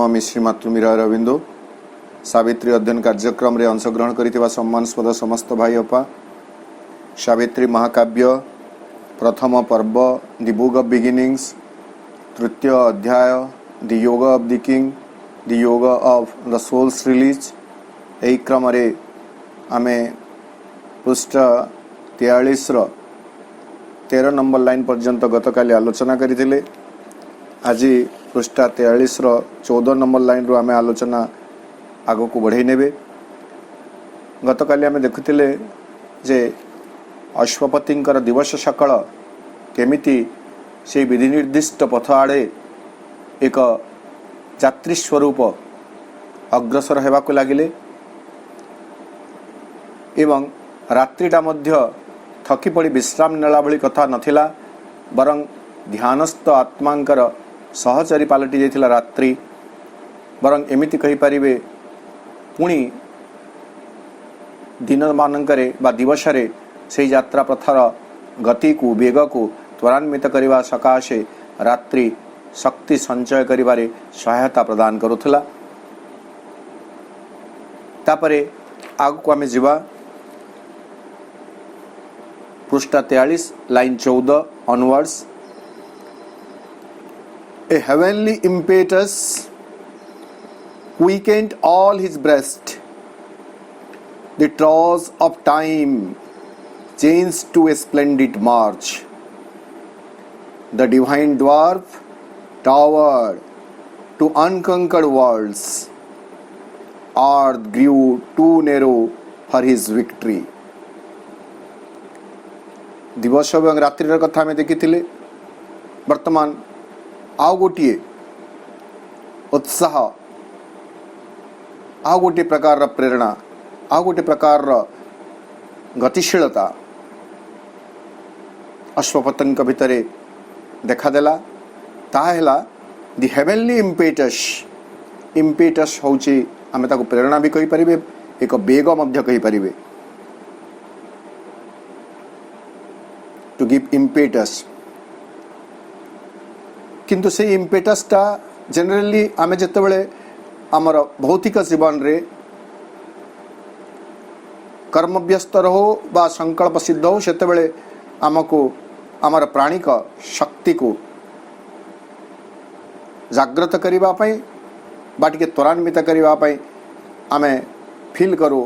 नमामि श्रीमातृमीरा अरविंदो सावित्री अध्ययन कार्यक्रम रे अंशग्रहण करिथिबा सम्मानस्पद समस्त भाई अपा सावित्री महाकाव्य प्रथम पर्व दि बुक ऑफ बिगिनिंग्स तृतीय अध्याय दि योग ऑफ द किंग दि योग ऑफ द सोल्स रिलीज एही क्रम रे आमे पृष्ठ 43 रो 13 नंबर लाइन पर्यंत गतकाली आलोचना करिथिले। आज पृष्ठ 43 रो 14 नंबर लाइन रो आमे आलोचना आगो को बढ़ाई नेबे। गतकाली आमे देखुथिले जे अश्वपतिंकर दिवस सकाळ केमिति से विधि निर्दिष्ट पथ आड़े एक यात्री स्वरूप अग्रसर हेबाकु लागिले एवं रात्रिटा मध्य थकी पड़ी विश्राम नेला भली कथा नथिला बरं ध्यानस्थ आत्मांकर सहचरी पालटी जाइथिला रात्रि बरं एमिति कहि परिबे पुणी दिन मानंकरे बा दिवसरे से यात्रा पथर गति को वेग को त्वरान्वित करने सकाशे रात्रि शक्ति संचय करिबारे सहायता प्रदान करुथला। तापरे आग को आमे जीवा पृष्ठ 43 line 14 onwards. A heavenly impetus quickened all his breast. The trance of time changed to a splendid march. The divine dwarf towered to unconquered worlds. Earth grew too narrow for his victory. दिवस एवं रात्रि कथा में देखी वर्तमान आउ गोटे उत्साह आउ गोटे प्रकार प्रेरणा आउ गोटे प्रकार गतिशीलता अश्वपतंक भितरे देखादेला ताहेला दि हेवेनली इम्पेटस होची आमे ताको प्रेरणा भी कहि परिबे एक बेग मध्य कहि परिबे to give impetus किंतु से impetus टा जनरली आमे जते बेले हमर भौतिक जीवन रे कर्म व्यस्त रहो बा संकल्प सिद्ध हो सेते बेले हमको हमर प्राणिक शक्ति को जागृत करिबा पई बा टिके त्वरान्वित करिबा पई आमे फील करू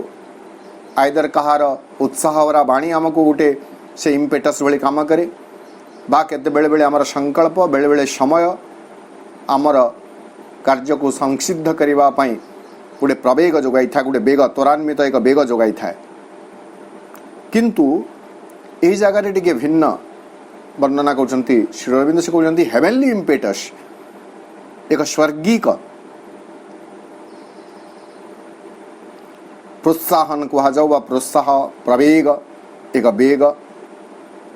आइदर कहार उत्साह वरा बाणी हमको गुटे से इम्पेटस भली काम करे बा केते बेले बेले आमर संकल्प बेले बेले समय आमर कार्य को संसिद्ध करबा पई गुटे प्रवेग जोगाई था गुटे बेग त्वरान्वित एक बेग जोगाई था। किंतु एही जगह रे टिके भिन्न वर्णना करछंती श्री अरविंद से कहछंती हेवेनली इम्पेटस एक स्वर्गीक प्रोत्साहन को जाऊ बा प्रोत्साह प्रवेग एक बेग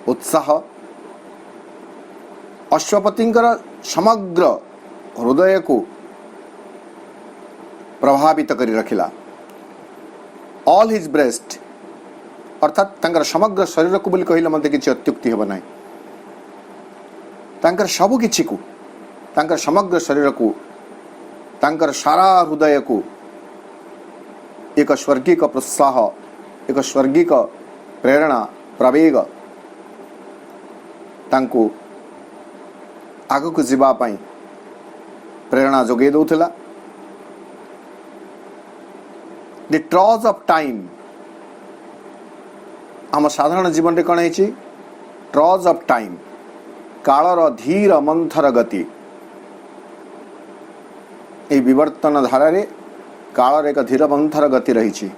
उत्साह अश्वपतिंकर समग्र हृदय को प्रभावित करी रखिला। ऑल हिज ब्रेस्ट अर्थात तंकर समग्र शरीर को बोली कहिला मते किछि अत्युक्ति हेबा नाही तंकर सबु किछि को तंकर समग्र शरीर को तंकर सारा हृदय को एक स्वर्गीक प्रोत्साह एक स्वर्गीक प्रेरणा प्रवेग तांको आगको जीवा पाई प्रेरणा जोगे दउथला। द ट्रॉज ऑफ टाइम हम साधारण जीवन रे कोन हेछि ट्रॉज ऑफ टाइम कालर धीर मंथर गति ए विवर्तन धारा रे कालर एक धीर मंथर गति रही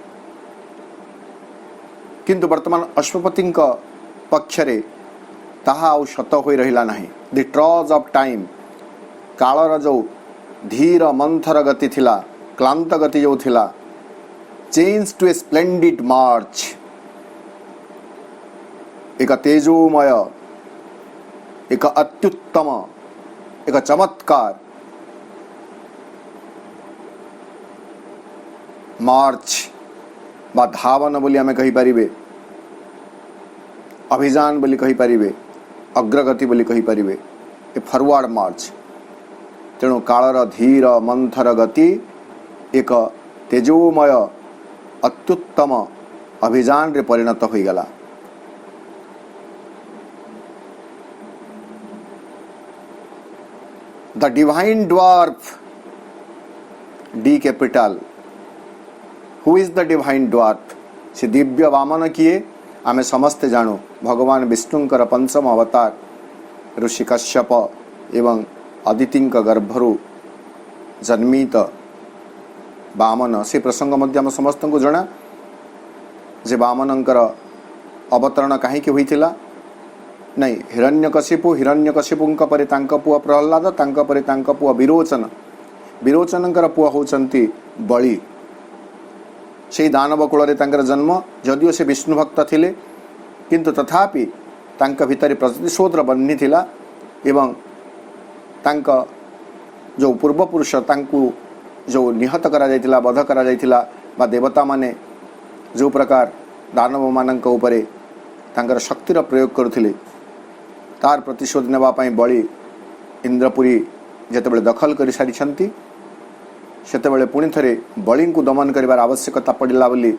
किंतु वर्तमान अश्वपति पक्षरे ताहा आउ शत होई रहिला नाही। द ट्रॉज ऑफ टाइम कालर जो धीर मंथर गति थिला क्लांत गति जो थिला चेंज टू ए स्प्लेंडिड मार्च एक तेजोमय एक अत्युत्तम एक चमत्कार मार्च बा धावन बोली आमे कहि परिबे अभियान बोली कहि परिबे अग्रगति बोली कहि परिबे ए फॉरवर्ड मार्च तेणु कालर धीर मंथर गति एक तेजोमय अत्युत्तम अभियान रे परिणत हो गला। The divine dwarf D capital. Who is the divine dwarf? से दिव्य वामन किए आमे समस्ते जानू भगवान विष्णुंकर पंचम अवतार ऋषि कश्यप एवं अदितिंक गर्भरु जन्मित वामन। से प्रसंग मध्य आम समस्त को जना जे वामनंकर अवतरण कहीं होइथिला नहीं। हिरण्यकशिपुंक परे तांक पुआ प्रहलाद, तांक परे तांक पुआ विरोचन, विरोचनंकर पुआ होचंती बलि। से दानव कूल तांकर जन्म, जदिओ से विष्णु भक्त थिले किंतु तथापि तांक भितर प्रतिशोधर बन्ही थिला एवं तांक जो पूर्वपुरुष तांकु जो निहत करा जायतिला, वध करा जायतिला बा देवता माने जो प्रकार दानव मानक उपरे तांकर शक्तिर प्रयोग करुथिले तार प्रतिशोध नेबा पई बलि इंद्रपुरी जेतेबेले दखल करि सारिछंती सेतेबेले पुणी थरे बलि को दमन करिवार आवश्यकता पड़िला बोली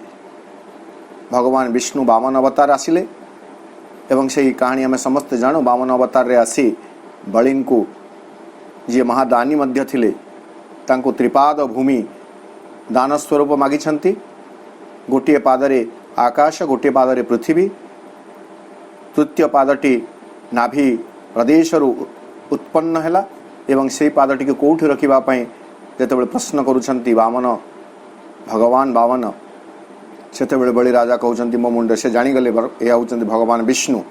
भगवान विष्णु वामन अवतार आसिले एवं से कहानी आम समस्त जानू। वामन अवतार रे आसी बलि को जी महादानी मध्य थिले तांको त्रिपाद भूमि दान स्वरूप मागिछंती। गोटे पादरे आकाश, गोटे पादरे पृथ्वी, तृतीय पादटी नाभि प्रदेश उत्पन्न हैला एवं से पादटी को कोठी रखिबा पई जेतेबेले प्रश्न करूछंती वामन भगवान वामन सेतेबेले बलि राजा कहउछंती मो मुंडे से जानी गले ए होउछंती भगवान विष्णु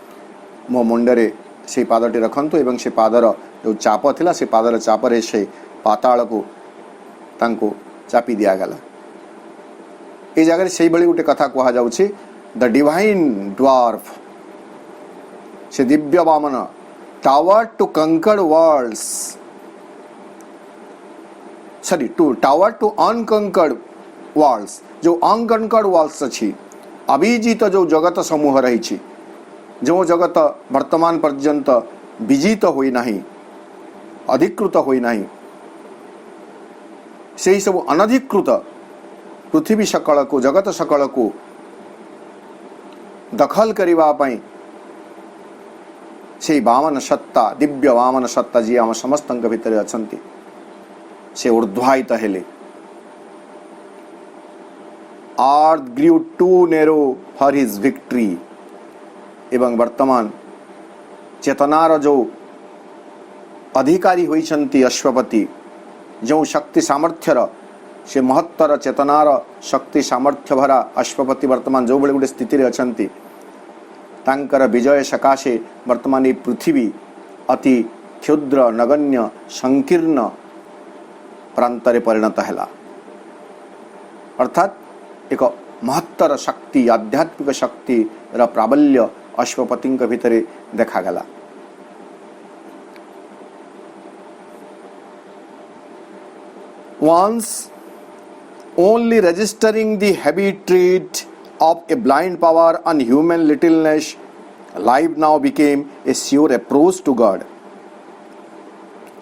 मो मुंडरे से पादटी रखंतु एवं से पादर जो चाप थिला से पादर चापरे से पाताल को तांको चापी दिया गला। ए जगह से बड़ी गोटे कथा कहा जाउछि द डिवाइन ड्वार्फ। से दिव्य वामन tower to conquered worlds, sorry to tower to unconquered worlds. जो अनकंकर्ड वर्ल्ड्स अछि अभिजित जो जगत समूह रही, जो जगत वर्तमान पर्यंत विजित होई नाही, अधिकृत होई नाही, से सब अनधिकृत पृथ्वी सकल को जगत सकल को दखल करिवा पई से वामन सत्ता, दिव्य वामन सत्ता जी आम समस्त भितर अछंती से ऊर्ध्वायित हेले। Earth grew too narrow for his victory एवं वर्तमान चेतनार जो अधिकारी होइछंती अश्वपति, जो शक्ति सामर्थ्यर से महत्तर चेतनार शक्ति सामर्थ्य भरा अश्वपति वर्तमान जो बड़े गोटे स्थिति अछंती तांकर विजय सकाशे वर्तमान ये पृथ्वी अति क्षुद्र नगण्य संकीर्ण प्रांतरे परिणत हैला। अर्थात एक महत्तर शक्ति, आध्यात्मिक शक्ति रा प्राबल्य अश्वपति भितरे देखा गला। Once only registering the habitude of a blind power on human littleness, life now became a sure approach to God.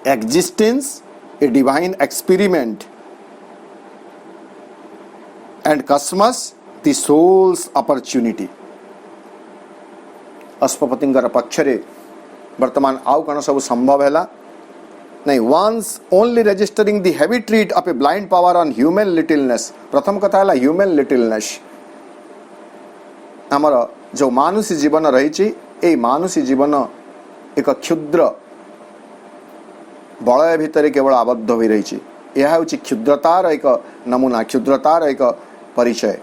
Existence, a divine experiment, and cosmos, the soul's opportunity. अश्वपतिंकर पक्षरे वर्तमान आउ कण सब संभव हैला नहीं। Once only registering the heavy tread of a blind power on human littleness. प्रथम कथा है ह्यूमन लिटिलनेस। आमर जो मानुषी जीवन रही ए मानुषी जीवन एक क्षुद्र बलय भितर केवल आबद्ध हो रही। यह हूँ क्षुद्रतार एक नमूना, क्षुद्रतार एक परिचय।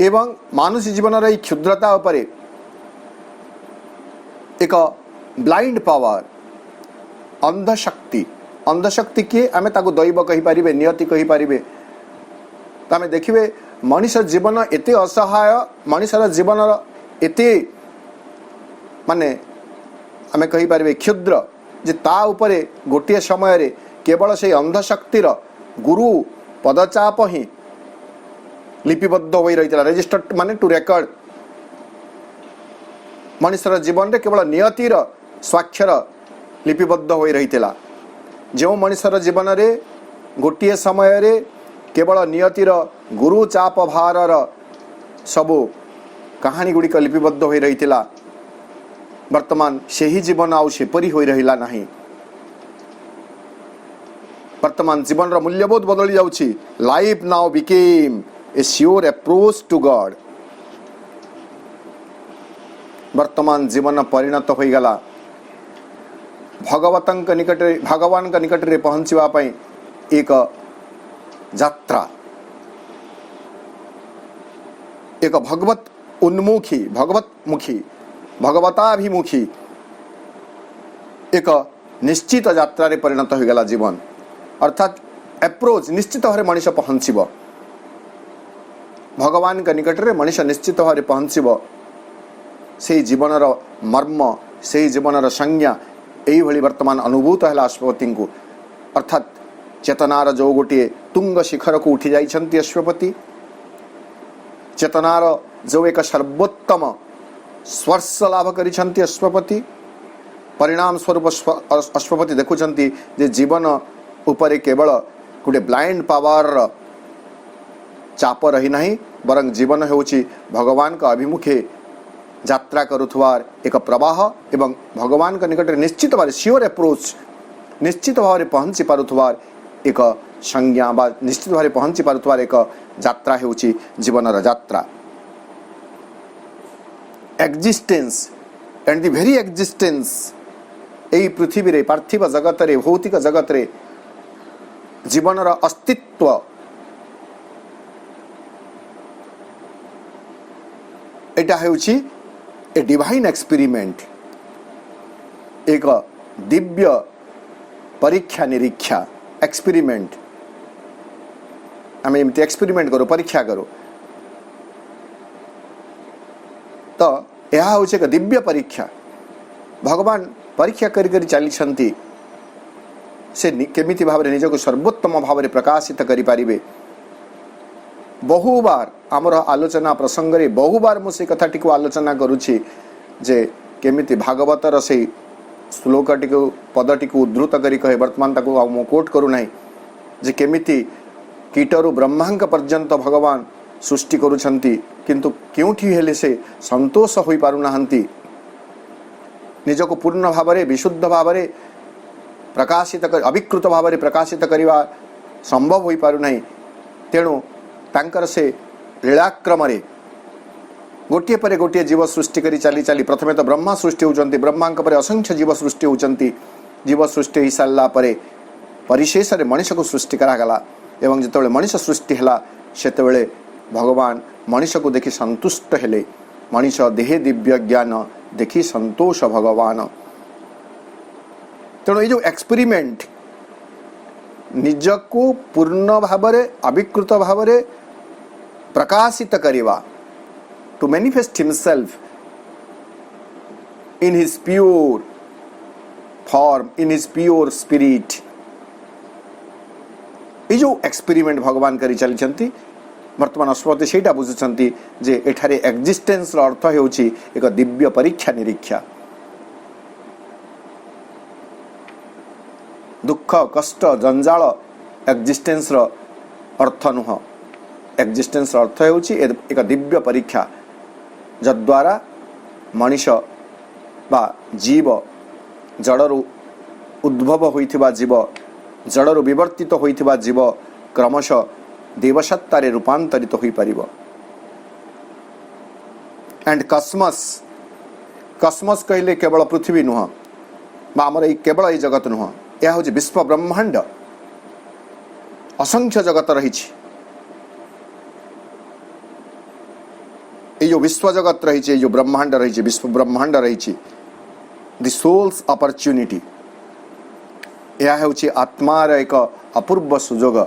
एवं मानुषी जीवन रही क्षुद्रता उपरे एक ब्लाइंड पावर, अंधशक्ति। अंधशक्ति किए आम ताको दैव कही पारिबे, नियति कही पारिबे। तो आम देखिए मनुष्य जीवन एते असहाय, मनुष्यर जीवन एते माने आम कही पारिबे क्षुद्र जे ता उपरे गोटे समय रे केवल से अंधशक्तिर गुरु पदचाप ही लिपिबद्ध हो रही, रेजिस्टर्ड माने टू रेकर्ड। मनुष्यर जीवन रे केवल नियतिर स्वाक्षर लिपिबद्ध हो रही जो मनुष्यर जीवन रे गोटे समय रे केवल नियतिर गुरु चाप भारर सबू कहानी गुड़िक लिपिबद्ध हो रही वर्तमान से ही जीवन आउ सेपरी हो रहा नहीं। वर्तमान जीवन रा मूल्यबोध बदली जाउछि। Life now became a sure approach to God. वर्तमान जीवन परिणत हो गला भगवतंक निकट भगवान का निकट रे पहुंचवा पई एक यात्रा, एक भगवत उन्मुखी भगवतमुखी भगवताभिमुखी एक निश्चित यात्रा रे परिणत हो गला जीवन। अर्थात अप्रोच निश्चित भाव मनीष पहुँचब भगवान का निकट रे मनीष निश्चित भाव पहुँचब से जीवन मर्म से जीवन संज्ञा यही भली वर्तमान अनुभूत है अश्वपति को। अर्थात चेतनार जो गोटे तुंग शिखर को उठी जाइछन्ति अश्वपति, चेतनार जो एक सर्वोत्तम स्पर्श लाभ करिछन्ति अश्वपति, परिणाम स्वरूप अश्वपति देखुछन्ति जे जीवन उपरे केवल गोटे ब्लाइंड पावर चाप रही नहीं बरं जीवन होउछि भगवान का अभिमुखे यात्रा करुथवार एक प्रवाह एवं भगवान का निकट निश्चित भाव श्योर अप्रोच निश्चित भाव पहुँची पारुथवार एक संज्ञा बा निश्चित भाव पहुँची पारुथवार एक यात्रा होउछि जीवन यात्रा। Existence and the very existence यही पृथ्वी रे पार्थिव जगत रे भौतिक जगत रे जीवन अस्तित्व एटा हेउछि ए डिवाइन एक्सपेरिमेंट, एक दिव्य परीक्षा निरीक्षा एक्सपेरिमेंट। आम एमती एक्सपेरिमेंट करो परीक्षा करो तो यह हूँ एक दिव्य परीक्षा। भगवान परीक्षा करी चली से केमिति भाव रे निजको सर्वोत्तम भाव रे प्रकाशित करि पारिबे। बहुबार आमर आलोचना प्रसंग रे बहुबार मु से कथाटी को आलोचना करुछि जे केमिति भागवतर से श्लोकटी को पदटी को उद्धृत करी कहे वर्तमान ताको मु कोट करू नाही जे केमिति कीटरु ब्रह्मांक पर्यंत भगवान सृष्टि करुछंती किंतु क्योंठी हेले से संतोष होई पारु नाहंती, निजको पूर्ण भाव रे विशुद्ध भाव रे प्रकाशित अविकृत भाव रे प्रकाशित करिवा संभव होई पारु नाही। तेणु तांकर से लीलाक्रम रे गोटे पर गोटे जीव सृष्टि करी चली चली प्रथमे तो ब्रह्मा सृष्टि होचंती, ब्रह्मांक पर असंख्य जीव सृष्टि होचंती, जीव सृष्टि हो सारा परे परिशेष रे मनुष्य को सृष्टि करागला एवं जितेबाला मनुष्य सृष्टि है सेतेबाला भगवान मनुष्य को देखि संतुष्ट हेले। मनुष्य देहे दिव्य ज्ञान देखि संतोष भगवान। तेणु ये एक्सपेरिमेंट निजको पूर्ण भाव रे अविकृत भाव रे प्रकाशित करिवा to manifest himself in his pure form in his pure spirit. ये जो एक्सपेरिमेंट भगवान करी चली वर्तमान अश्वपति सेटा बुझुछंती जे एठारे एक्जिस्टेंस रो अर्थ हेउछि एक दिव्य परीक्षा निरीक्षा। दुख कष्ट जंजाल एक्जिस्टेंस रो अर्थ नुह। एक्जिस्टेंस रो अर्थ हेउछि एक दिव्य परीक्षा जद्वारा मनुष्य बा जीव जड़रू उद्भव होइथिबा जीव जड़रू विवर्तित होइथिबा जीव क्रमशः देवसत्तारे रूपांतरित होई परिबो। एंड कस्मस कस्मस कहले केवल पृथ्वी नुह बा हमर ए केवल ए जगत नुह, यह हूँ विश्व ब्रह्मांड असंख्य जगत रही। जो विश्व जगत रही जो ब्रह्मांड रही विश्व ब्रह्मांड रही द सोल्स अपॉर्चुनिटी यह हूँ आत्मार एक अपूर्व सुजोग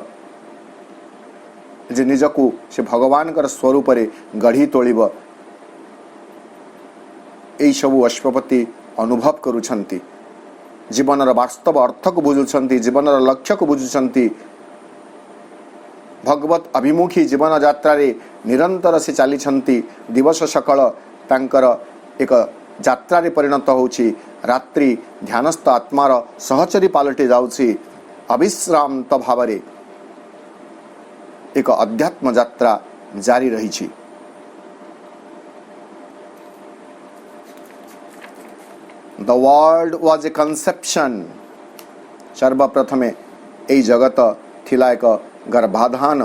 जे निजकू से भगवान स्वरूप रे गढ़ी तोलिब। यही सबू अश्वपति अनुभव करुछंती, जीवन वास्तव अर्थ को बुझुछंती, जीवन लक्ष्य को बुझुछंती। भगवत अभिमुखी जीवन यात्रा रे निरंतर से चली दिवस सकल तांकर एक ଯାତ୍ରା ରେ ପରିଣତ ହେଉଛି। ରାତ୍ରି ଧ୍ୟାନସ୍ଥ ଆତ୍ମାର ସହଚରୀ ପାଲଟି ଯାଉଛି। ଅବିଶ୍ରାନ୍ତ ଭାବରେ ଏକ ଅଧ୍ୟାତ୍ମ ଯାତ୍ରା ଜାରି ରହିଛି। The world was a conception. ସର୍ବପ୍ରଥମେ ଏହି ଜଗତ ଥିଲା ଏକ ଗର୍ଭାଧାନ।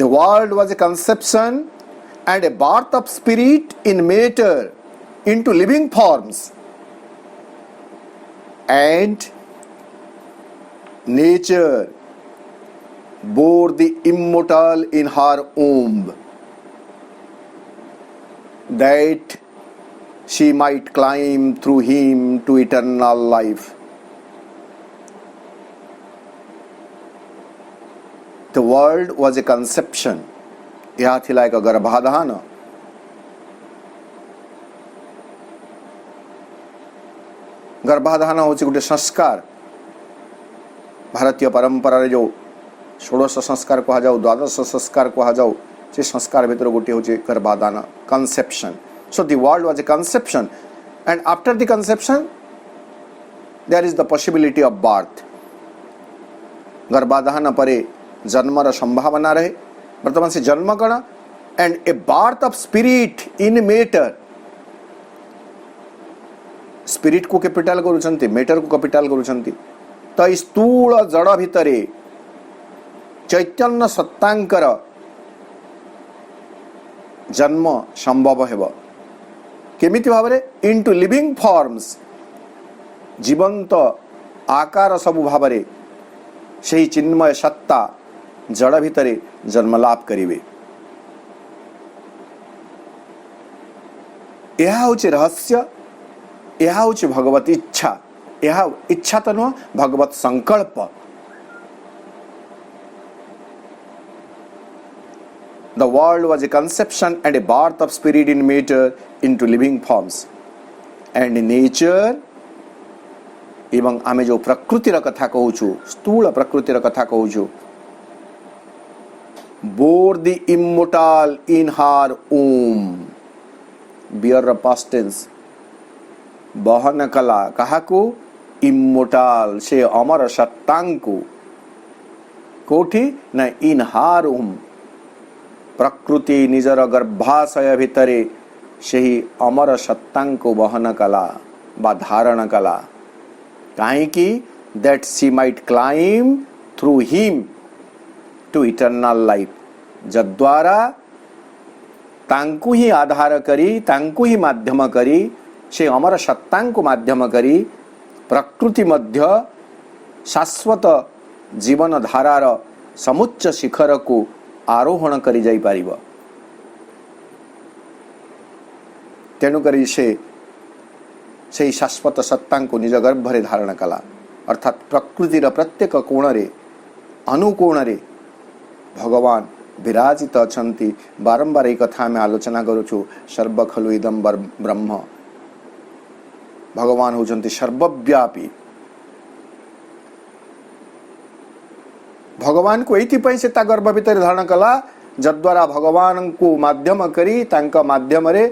The world was a conception and a birth of spirit in matter into living forms, and nature bore the immortal in her womb, that she might climb through him to eternal life. The world was a conception. ଏହା ଥିଲା ଏକ ଗର୍ଭାଧାନ। ଗର୍ଭାଧାନ ହେଉଛି ଗୋଟେ ସଂସ୍କାର। ଭାରତୀୟ ପରମ୍ପରାରେ ଯେଉଁ ଷୋଡ଼ଶ ସଂସ୍କାର କୁହାଯାଉ, ଦ୍ୱାଦଶ ସଂସ୍କାର କୁହାଯାଉ, ସେ ସଂସ୍କାର ଭିତରୁ ଗୋଟିଏ ହେଉଛି ଗର୍ଭାଧାନ, କନସେପ୍ସନ୍। So the world was a conception, and after the conception there is the possibility of birth. गर्भाधान परे जन्मर संभावना रहे। वर्तमान से जन्म कण and a birth of spirit in matter. Spirit को कैपिटल करूछंती, मेटर को कैपिटल करूछंती। तो स्थूल जड़ भितरे चैतन्य सत्तांकर जन्म संभव हेब। केमिति भावरे? इनटू लिविंग फॉर्म्स, जीवंत आकार सबु भावरे सही चिन्मय सत्ता जड़ भितरे जन्मलाभ करिवे। यह होचे रहस्य, यह होचे भगवत इच्छा। यह इच्छा तो नुह, भगवत संकल्प। The world was a conception and a birth of spirit in matter into living forms, and nature, एवं आमे जो प्रकृतिर कथा कहूछु, स्थूल प्रकृतिर कथा कहूछु, bore the immortal in her womb, bear past tense, बहन कला काहाकू? इम्मोर्टाल, से अमर सत्तांकु। कोठी ना? इन हार womb, प्रकृति निजर गर्भाशय भितरे सही अमर सत्तांकु बहन कला बा धारण कला। काहेकि? that she might climb through him to eternal life, जद्वारा तांकु ही आधार करी, तांकु ही माध्यम करी, से अमर सत्तांकु माध्यम करी प्रकृति मध्य शाश्वत जीवन धारार समुच्च शिखर को आरोहण करी जाई पारिब। तेणु करी से शाश्वत सत्तांकु निज गर्भरे धारण कला। अर्थात प्रकृतिर प्रत्येक कोणरे अनुकोणरे भगवान विराजित अछंती। बारंबार एक कथा में आलोचना करूछु। सर्व खलु इदं ब्रह्म, भगवान होचंती सर्वव्यापी। भगवान को एइथिपई से ता गर्भ भितर धारण कला, जद्वारा भगवान को माध्यम करी तांका माध्यम रे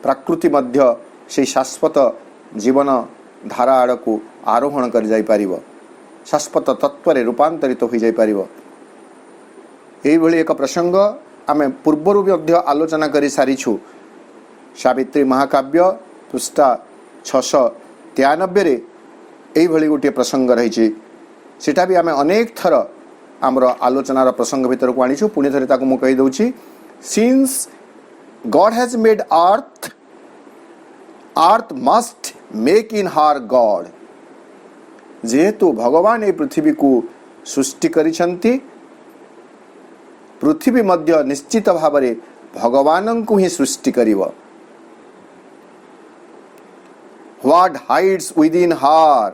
प्रकृति मध्य से शाश्वत जीवन धारा आड़ को आरोहण कर जाई पारिबो, शाश्वत तत्व रे रूपांतरित हो जाई पारिबो। एई भली एक प्रसंग आमे पूर्वरु मध्य आलोचना करि सारिछु। सावित्री महाकाव्य पृष्ठा 693 रे एई भली गोटे प्रसंग रहिछि। सेटा भी आमे अनेक थर आमर आलोचनार प्रसंग भितर को आनिछु। पुणी थरे ताकु मु कहि दउछि। Since God has made earth, earth must make in her God. जेहेतु भगवान ए पृथ्वी को सृष्टि करिसंती, पृथ्वी मध्य निश्चित भावरे भगवान को ही सृष्टि करिवो। What hides within her,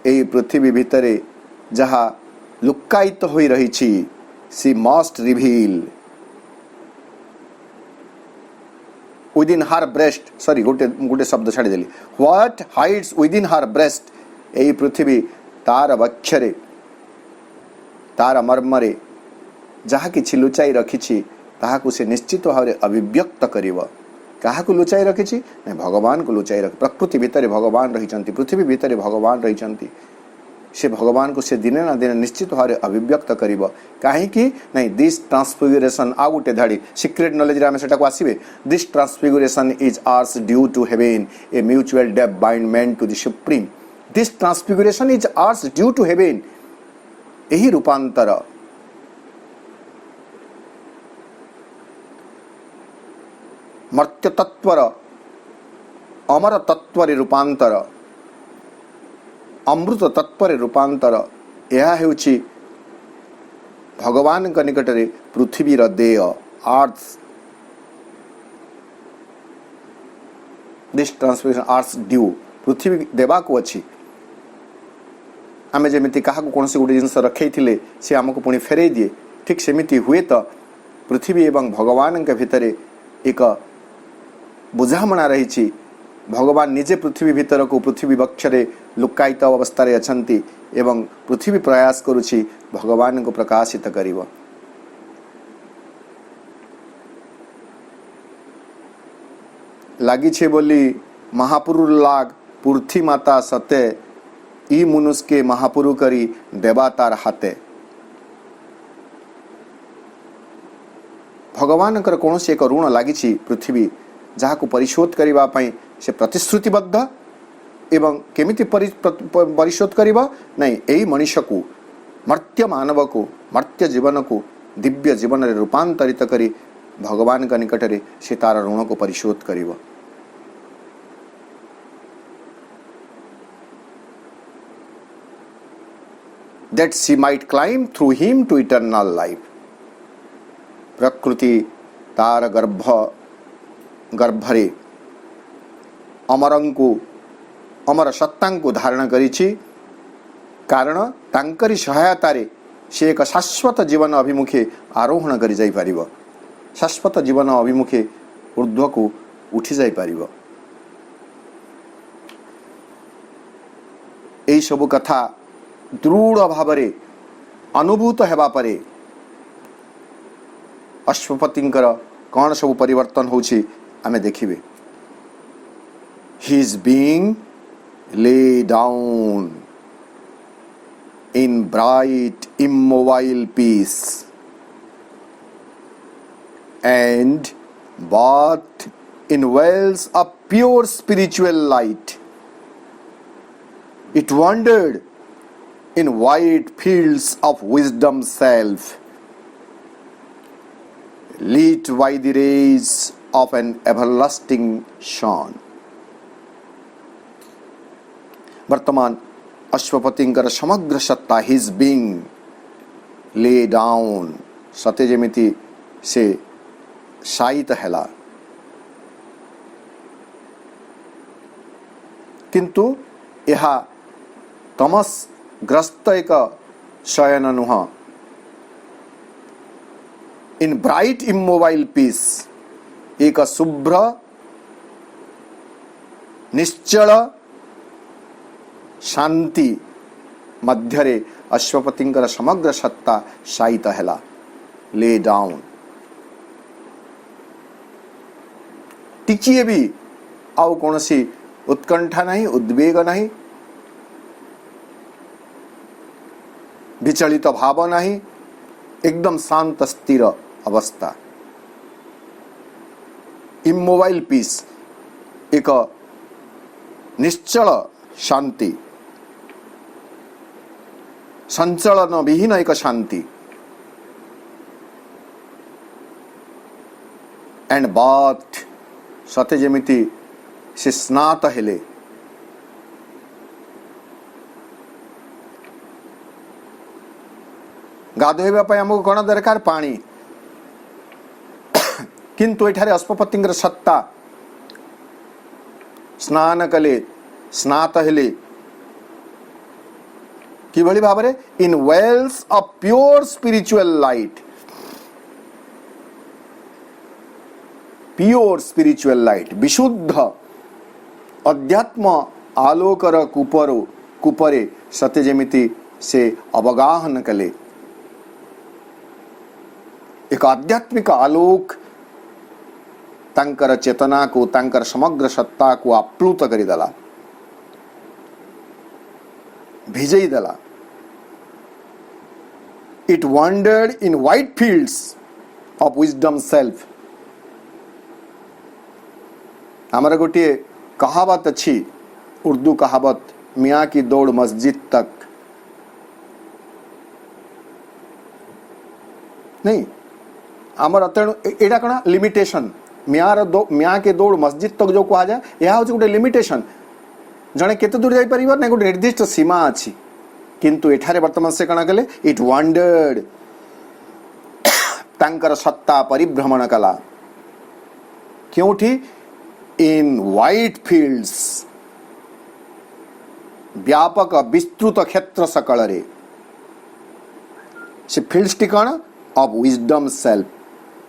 ए पृथ्वी भितरे जहा लुक्कायित होई रहिछि, she must reveal within her breast. Sorry, गोटे शब्द छाड़ी देली। What hides within her breast, ए पृथ्वी तार वक्षरे तार मर्मरे जहा किछि लुचाई रखिछि ताहाकु से निश्चित भाव में अभिव्यक्त करिव। काहाकु लुचाई रखिछि ना भगवान को लुचाई रख। प्रकृति भितर भगवान रहिचंती, पृथ्वी भितर भगवान रहिचंती। से भगवान को से दिने ना दिने निश्चित भाव में अभिव्यक्त करिव। काहेकि नहीं दिस ट्रांसफिगुरेशन आ गोटे धाड़ी सीक्रेट नॉलेज रे आमे सेटा को आसीबे। This transfiguration is earth's due to heaven a mutual debt bind man to the supreme. This transfiguration is earth's due to heaven. एही रूपांतर मर्त्य तत्वर अमर तत्व रूपांतर अमृत तत्व रूपांतर यह हेउछि भगवान का निकट रे पृथ्वी र देय अर्थ। दिस ट्रांसफॉर्मेशन अर्थ ड्यू पृथ्वी देवा को अछि। आमे जेमिति काहाकु कोनसे गुटे जिंस रखैथिले से हमको पुणी फेरै दिए, ठीक सेमिति हुए तो पृथ्वी एवं भगवान के भितरे एक बुझामणा रही। भगवान निजे पृथ्वी भीतर को पृथ्वी वक्षरे लुकायित अवस्था रे अछंती एवं पृथ्वी प्रयास करुछि भगवान को प्रकाशित करिव। लागी बोली महापुरु लाग पृथ्वी माता सते ई मनुष्य के महापुरु करी देवा तार हाथे। भगवान कौन से एक ऋण लगी पृथ्वी जहाँ को परिशोध करने से प्रतिश्रुतिबद्ध एवं केमिति परिशोध करिबा नहीं यही मनुष्य को मर्त्य मानव को मर्त्य जीवन को दिव्य जीवन रे रूपांतरित करी भगवान का निकट रे से तार ऋण को परिशोध करिबा। That she might climb through him to eternal life। प्रकृति तार गर्भरे अमरंकु अमर सत्तांकु धारण करिछि। कारण तांकरी सहायता रे से एक शाश्वत जीवन अभिमुखे आरोहण करि जाई परिबो। शाश्वत जीवन अभिमुखे ऊर्ध्व को उठी जाई परिबो। एई सब कथा दृढ़ भावरे अनुभूत हेबा परे अश्वपतिंकर कौन सब परिवर्तन होछि आमे देखिबे। He is being laid down in bright immobile peace and bathed in wells of pure spiritual light. It wandered in wide fields of wisdom self, lit by the rays of an everlasting sun। वर्तमान अश्वपतिंकर समग्र सत्ता his being lay down सते जेमिति से शायित हेला, किंतु यह तमस ग्रस्त एक शयन नुह। इन ब्राइट इमोबाइल पीस एक शुभ्र निश्चल शांति मध्यरे अश्वपतिंकर समग्र सत्ता शायित हेला ले डाउन। टिचिए भी आउ कौन सी उत्कंठा नहीं, उद्वेग नहीं, विचलित भाव नहीं, एकदम शांत स्थिर अवस्था। इमोबाइल पीस एक निश्चल शांति, संचलन विहीन एक शांति। एंड बाथ सते जेमिति से स्नात हेले। गाधोइबा पय हमको कोन दरकार पानी, किंतु एठारे अश्वपतिंकर सत्ता स्नान कले स्नात हेले किभली भाबरे in wells of pure spiritual light. Pure spiritual light विशुद्ध अध्यात्म आलोकर कुपरे सत्य जेमिति से अवगाहन कले। एक आध्यात्मिक आलोक तांकर चेतना को तांकर समग्र सत्ता को आप्लुत करिदेला, भिजई देला। It wandered in white fields of wisdom self। हमारा गोटे कहावत अच्छी, उर्दू कहावत, मियाँ की दौड़ मस्जिद तक। नहीं आमर तेणु एटा कण लिमिटेशन, मियाँ के दौड़ मस्जिद तक जो कहा जाए यह हूँ गोटे लिमिटेशन। जड़े केते दूर जाई परिबा ना गोटे निर्दिष्ट सीमा अच्छी, किंतु एठारे वर्तमान से कण कले इट वांडर्ड, तांकर सत्ता परिभ्रमण कला। क्योंठी इन व्हाइट फील्ड्स, व्यापक विस्तृत क्षेत्र सकल रे। से फील्ड्स टी कण ऑफ विजडम सेल्फ,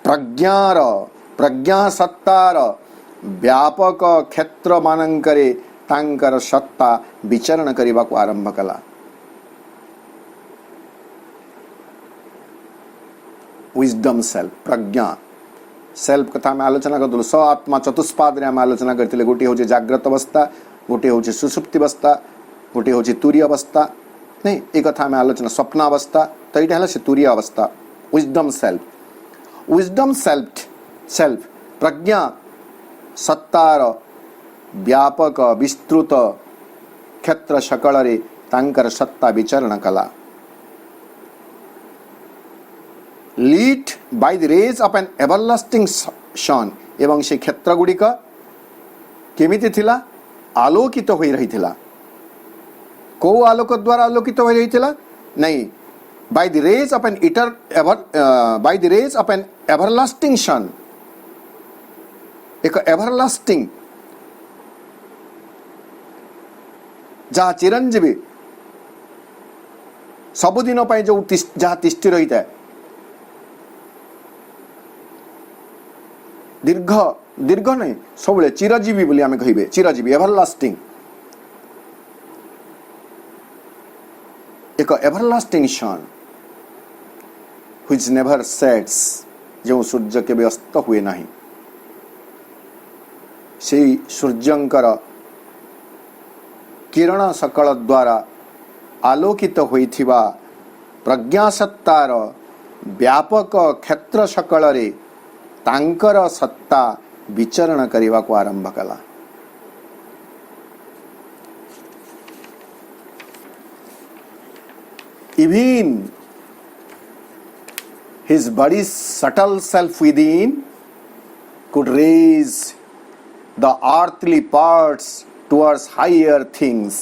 प्रज्ञार प्रज्ञा सत्तार व्यापक क्षेत्र मानंकरे तांकर सत्ता विचरण करने को आरंभ कला। विजडम सेल्फ, प्रज्ञा सेल्फ कथा में आलोचना कर स आत्मा चतुष्पाद रे आलोचना करते। गोटे हूँ जाग्रत अवस्था, गोटे हूँ सुषुप्ति अवस्था, गोटे हूँ तुरीय अवस्था। नहीं ये कथा में आलोचना स्वप्नावस्था, तो यहाँ है से तुरीय अवस्था। Wisdom self, wisdom self self प्रज्ञा सत्तार व्यापक विस्तृत क्षेत्र सकल रे तांकर सत्ता विचरण कला। Lead by the rays of an everlasting sun, एवं से क्षेत्र गुड़िक केमिति थिला, आलोकित हो रही थिला। को आलोक द्वारा आलोकित हो रही थिला? नहीं, by the rays of an by the rays of an everlasting sun. एक एवरलास्टिंग जहाँ चिरंजीवी सबुदिन जो जहाँ तिष्ठि रही है, दीर्घ दीर्घ नहीं सब चिरजीवी बोली आम कहे, चिरजीवी एवरलास्टिंग, एक everlasting sun which never sets, जो सूर्य के अस्त हुए नहीं। से सूर्यंकर किरण सकल द्वारा आलोकित होइथिबा प्रज्ञासत्तार व्यापक क्षेत्र सकल रे तांकर सत्ता विचरण करने को आरंभ कला। Even his body's subtle self within could raise the earthly parts towards higher things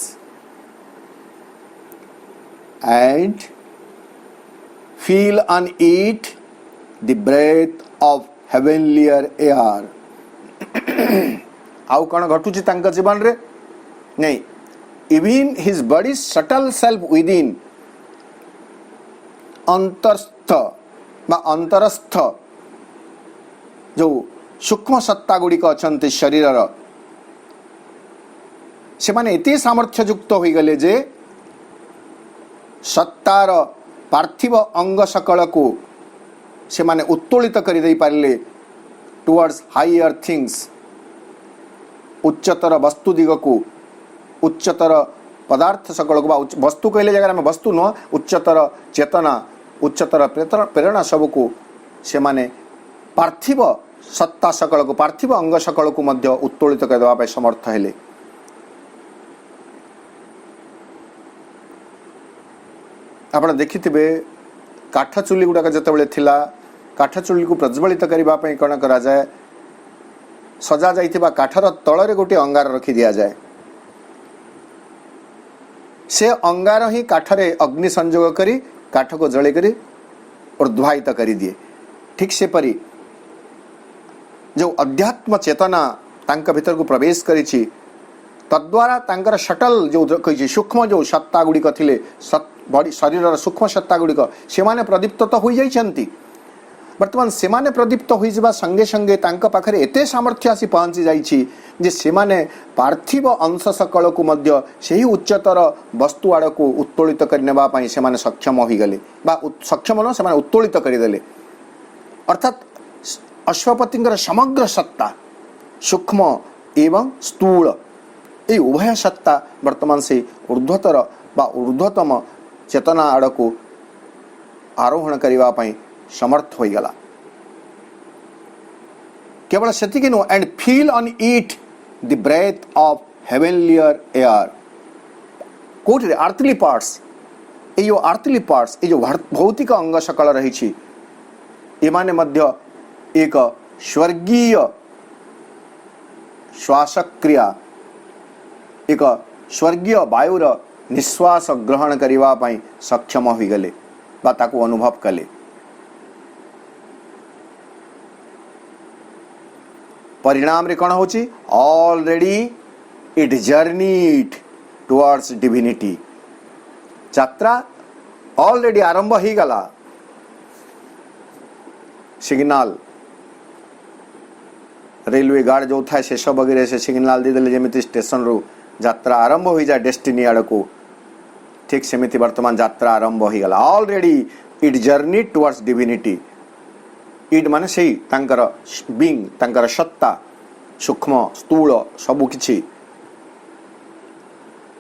and feel on it the breath of heavenlier air। आउ कौन घटुची तांका जीवन रे? नहीं, even his body's subtle self within, अंतरस्थ बा अंतरस्थ जो सूक्ष्म सत्ता गुड़िक अच्छा शरीर से माने एते सामर्थ्य युक्त हो गले जे सत्तार पार्थिव अंग सकल को से माने उत्तोलित कर दे पारे टुवर्ड्स हायर थिंग्स, उच्चतर वस्तु दिग को, उच्चतर पदार्थ सकल को, वस्तु कहले जगह में वस्तु न, उच्चतर चेतना, उच्चतर प्रेरणा सब को से माने पार्थिव सत्ता सकल को, पार्थिव अंग सकल को मध्य उत्तोलित कर देवा समर्थ हेले। आपण देखिथिबे काठ चुली गुड़ाक जितेबाला थिला, काठ चुली को प्रज्वलित करने कौन करा जाए, सजा जाइथिबा काठर तଳରେ गोटे अंगार रखी दिया जाए। से अंगार ही काठरे अग्नि संयोग करी काठ को जले करी ऊर्ध्वायित करी दिए। ठीक से परी जो अध्यात्म चेतना तांक भीतर को प्रवेश करिछि, तद्वारा तांकर शटल जो कही सूक्ष्म जो सत्ता गुड़िक थिले, शरीर सूक्ष्म सत्ता गुड़िक से माने प्रदीप्त तो हो जाइछन्ति। वर्तमान से माने प्रदीप्त हो जावा संगे संगे तांक पाखरे एते सामर्थ्य आसी पहुंची जाइछि जे से माने पार्थिव अंश सकल को मध्य सेही उच्चतर वस्तु आड़ को उत्तोलित करनेबा पई से माने सक्षम हो गले, बा सक्षम न से माने उत्तोलित करिदेले। अर्थात अश्वपतिंकर समग्र सत्ता सूक्ष्म एवं स्थूल ये उभय सत्ता वर्तमान से ऊर्ध्वतर बा ऊर्ध्वतम चेतना आड़ को आरोहण करने समर्थ हो गला। केवल सेतिक नु and feel on it the breath of heavenlier air कोठे आर्थली पार्ट्स ये जो आर्थली पार्ट्स ये जो भौतिक अंग सकल रही एमाने मध्य एक स्वर्गीय श्वासक्रिया एक स्वर्गीय वायुर निश्वास ग्रहण करने सक्षम हो गले बा ताको अनुभव कले। परिणाम रे कौन होची already it journeyed towards divinity यात्रा ऑलरेडी आरंभ हो गला। सिग्नल रेलवे गार्ड जो था शेष वगैरह से सिग्नल देदेले जमी स्टेशन रु यात्रा आरंभ हो जाए डेस्टिनी आड़ को ठीक सेमिति वर्तमान यात्रा आरंभ हो गला। Already it journey towards divinity it माने सही तांकर बीइंग तांकर सत्ता सूक्ष्म स्थूल सबु किछि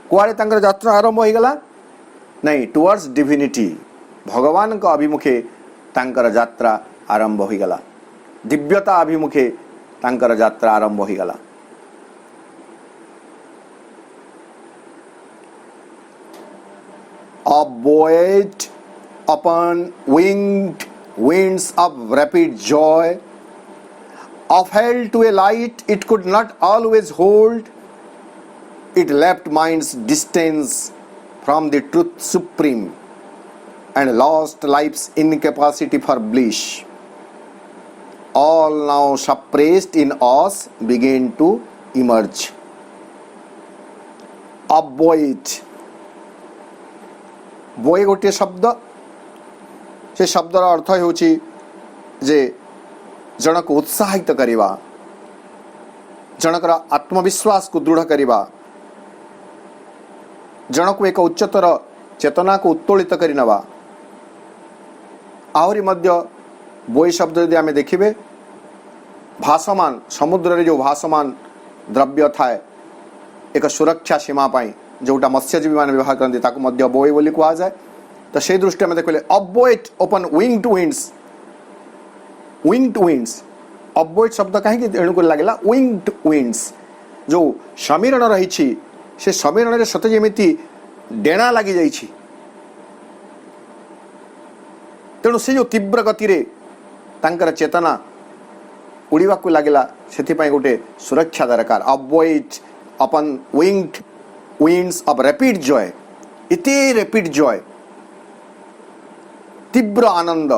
कुआड़े तांकर यात्रा आरंभ हो गला नहीं टुवर्ड्स डिविनिटी भगवान का अभिमुखे तांकर यात्रा आरंभ हो गला। दिव्यता अभिमुखे तांकर यात्रा आरंभ हो गला। A buoyed upon winged winds of rapid joy, upheld to a light it could not always hold, it left mind's distance from the truth supreme and lost life's incapacity for bliss. All now suppressed in us began to emerge. Upbuoyed बोए गोटे शब्द से शब्दर अर्थ होची जे जनक उत्साहित करिवा जनकर आत्मविश्वास को दृढ़ करिवा जनक एक उच्चतर चेतना को उत्तोलित करि नवा। आहरी मध्य बोई शब्द यदि आमे देखिबे भासमान समुद्र रे जो भासमान द्रव्य थाए एक सुरक्षा सीमा पाई जोटा मत्स्यजीवी मान व्यवहार करते ताको मध्य बोई बोली कहा जाए। तो से दृष्टि में देखले अपबोइट ओपन विंग टू विंड्स अपबोइट शब्द कहीं एणुक लगला विंग टू विंड्स जो समीरण रही से समीरण रे सते जेमिति डेणा लगी जाइछि तेणु से जो तीव्र गति रे तांकर चेतना उड़ीवा को लगला सेथि पई गोटे सुरक्षा दरकार। Upbuoyed open winged winds of rapid joy इति रैपिड जॉय तीव्र आनंद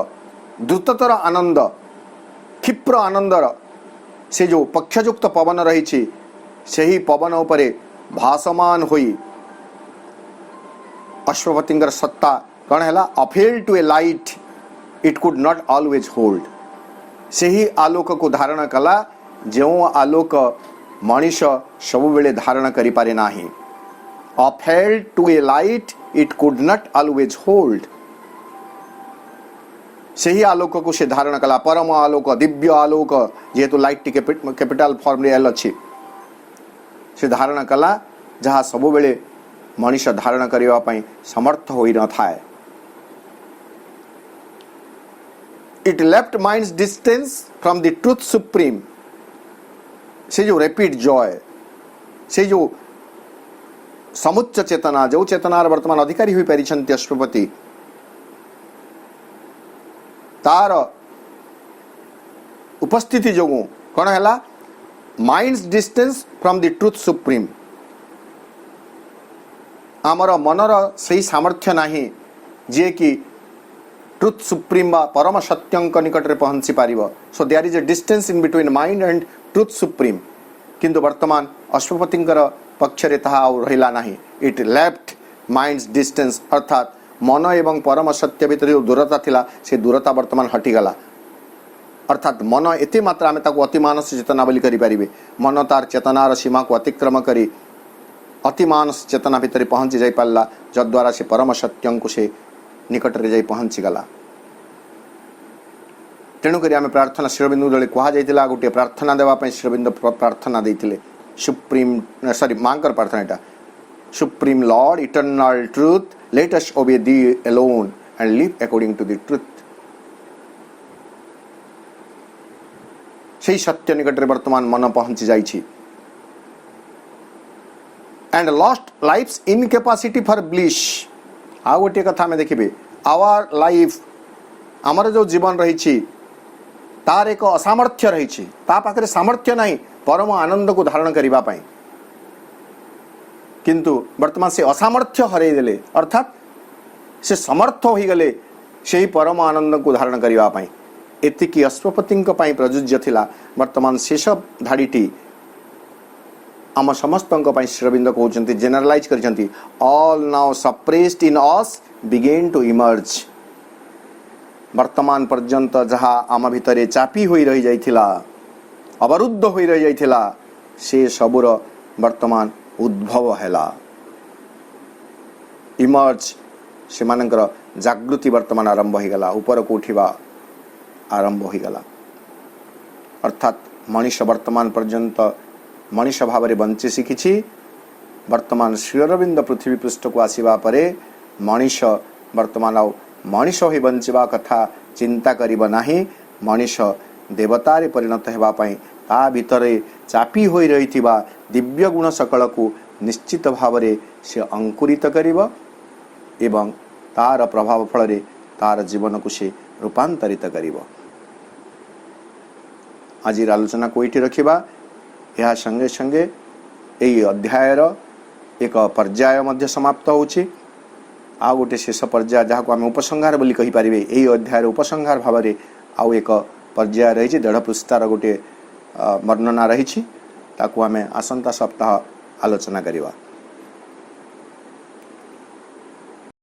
द्रुततर आनंद क्षिप्र आनंदर से जो पक्षयुक्त पवन रही से ही पवन उपरे भासमान होई अश्वपतिंगर सत्ता कौन है अफेल to a light it could not always hold से ही आलोक को धारण कला जो आलोक मनीष सब बेले धारण करि पारे नाही। Upheld to a light it could not always hold से ही आलोक को से धारण कला परम आलोक दिव्य आलोक जेहेतु लाइट कैपिटल फॉर्म रे अछि से धारण कला जहाँ सब बेले मनीष धारण करबा पई समर्थ होई न थाए। It left mind's distance from the truth supreme से जो रैपिड जॉय से जो समुच्च चेतना जो चेतनार वर्तमान अधिकारी हुई पारिछन्ति अश्वपति तार उपस्थिति जोगु कौन है minds distance from the truth supreme आमर मनर सही सामर्थ्य नाही जे कि ट्रुथ सुप्रीम बा परम सत्यंक निकट रे पहुंची पारिबो। So there is a distance in between mind and truth supreme किंतु वर्तमान अश्वपतिंकर पक्षरे ताहा रहिला नाही। इट लेफ्ट माइंड्स डिस्टेंस अर्थात मन एवं परम सत्य भितर जो दूरता थिला से दूरता वर्तमान हटिगला अर्थात मन एते मात्रा में ताको अतिमानस चेतना बोली करि पारिबे मन तार चेतनार सीमा को अतिक्रम करी अतिमानस चेतना भितर पहुंची जाई पाला जद्वारा से परम सत्यं को से निकट रे जाई पहुंची गला। तेणुक आम प्रार्थना श्रीरबिंदु जो कहुला गोटे प्रार्थना देवाई श्रीरबिंद प्रार्थना देते सुप्रीम सॉरी माँ प्रार्थना यहाँ supreme lord eternal truth let us obey thee alone and live according to the truth. से सत्य निकट में वर्तमान मन पहुंची जाइए and lost life's incapacity for bliss. आ गोटे कथा में देखिए आवर लाइफ आमर जो जीवन रही तार एक असामर्थ्य रही पाखे सामर्थ्य नहीं परम आनंद को धारण करने किंतु वर्तमान से असामर्थ्य हरईदे अर्थात से समर्थ हो गले से परम आनंद को धारण करने एतिकी अश्वपति प्रযোज्य थिला। वर्तमान शेष धाड़ीटी आम समस्त श्रीरबिंद कहते जेनरलाइज कर all now suppressed in us begin to emerge. वर्तमान पर्यंत जहाँ आम भितर चापी हो रही जाइथिला अवरुद्ध हो रही जाइथिला से सबुर वर्तमान उद्भव हैला इमर्ज से मानकर जागृति वर्तमान आरंभ हो गला ऊपर को उठिबा आरंभ हो गला। अर्थात मनीष वर्तमान पर्यंत मनीष भाव में बंची शिखी वर्तमान श्रीरबिंद पृथ्वी पृष्ठ को आसवा परे मनीष वर्तमान आउ मनीष ही बंचवा कथा चिंता करिब नाही। मनीष देवतारे परिणत हेबापई ता भितरे चापी होई रहिथिबा दिव्य गुण सकल को निश्चित भाव में से अंकुरित करिब एवं तार प्रभाव फल तार जीवन को से रूपांतरित करिब। आज आलोचना को ये रखिबा यह संगे संगे यही अध्यायर एक पर्याय मध्य समाप्त होछि। आ गोटे शेष पर्याय जहाँ को आम उपसंहार बोली कहि परिबे यही अध्यायर उपसंहार भाव में आउ एक पर्याय रही 1.5 पृष्ठार गोटे वर्णना रही ताकू आम आसंता सप्ताह आलोचना करिबा।